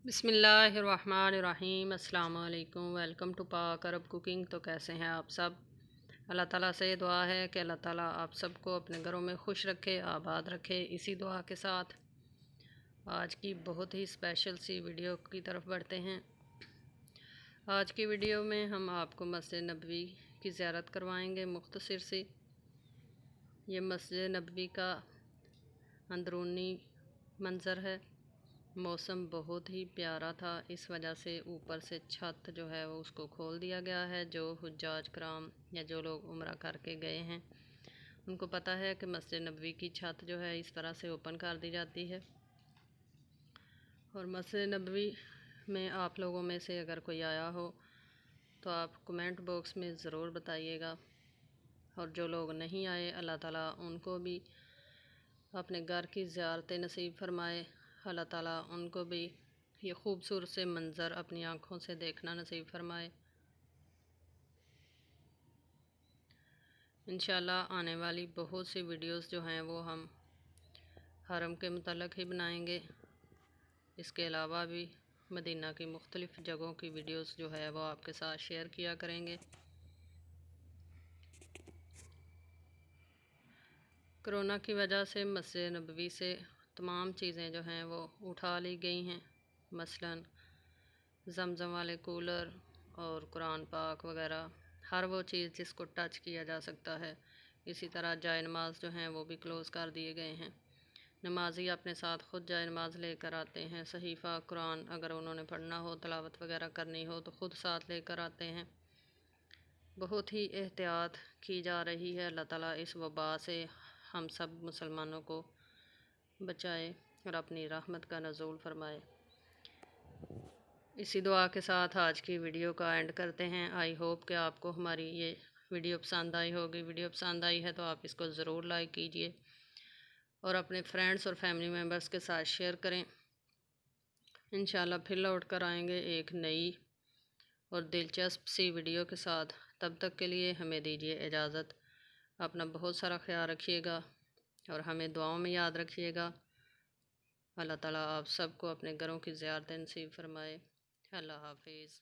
बिस्मिल्लाहिर्रहमानिर्रहीम। अस्सलाम वालेकुम। वेलकम टू पाक अरब कुकिंग। तो कैसे हैं आप सब? अल्लाह ताला से दुआ है कि अल्लाह ताला आप सबको अपने घरों में खुश रखे, आबाद रखे। इसी दुआ के साथ आज की बहुत ही स्पेशल सी वीडियो की तरफ बढ़ते हैं। आज की वीडियो में हम आपको मस्जिद नबवी की ज़ियारत करवाएंगे मुख्तसर सी। ये मस्जिद नबवी का अंदरूनी मंज़र है। मौसम बहुत ही प्यारा था, इस वजह से ऊपर से छत जो है वो उसको खोल दिया गया है। जो हुज्जाज कराम या जो लोग उम्रा करके गए हैं उनको पता है कि मस्जिद नबवी की छत जो है इस तरह से ओपन कर दी जाती है। और मस्जिद नबवी में आप लोगों में से अगर कोई आया हो तो आप कमेंट बॉक्स में ज़रूर बताइएगा। और जो लोग नहीं आए, अल्लाह ताला उनको भी अपने घर की ज़ियारतें नसीब फरमाए। अल्लाह ताला उनको भी ये ख़ूबसूरत से मंज़र अपनी आँखों से देखना नसीब फरमाए। इंशाल्लाह आने वाली बहुत सी वीडियोस जो हैं वो हम हरम के मुतल्लिक़ ही बनाएंगे। इसके अलावा भी मदीना की मुख्तलिफ़ जगहों की वीडियोस जो है वो आपके साथ शेयर किया करेंगे। कोरोना की वजह से मस्जिद नबवी से तमाम चीज़ें जो हैं वो उठा ली गई हैं, मसलन ज़मज़म वाले कूलर और कुरान पाक वग़ैरह, हर वो चीज़ जिसको टच किया जा सकता है। इसी तरह जाए नमाज जो हैं वो भी क्लोज़ कर दिए गए हैं। नमाजी अपने साथ ख़ुद जाए नमाज लेकर आते हैं। सहीफ़ा कुरान अगर उन्होंने पढ़ना हो, तिलावत वग़ैरह करनी हो तो ख़ुद साथ लेकर आते हैं। बहुत ही एहतियात की जा रही है। अल्लाह ताला इस वबा से हम सब मुसलमानों को बचाए और अपनी रहमत का नज़ूल फरमाए। इसी दुआ के साथ आज की वीडियो का एंड करते हैं। आई होप कि आपको हमारी ये वीडियो पसंद आई होगी। वीडियो पसंद आई है तो आप इसको ज़रूर लाइक कीजिए और अपने फ्रेंड्स और फैमिली मेम्बर्स के साथ शेयर करें। इंशाल्लाह फिर लौट कर आएंगे एक नई और दिलचस्प सी वीडियो के साथ। तब तक के लिए हमें दीजिए इजाज़त। अपना बहुत सारा ख्याल रखिएगा और हमें दुआओं में याद रखिएगा। अल्लाह ताला आप सबको अपने घरों की ज़ियारत नसीब फरमाए। अल्लाह हाफिज़।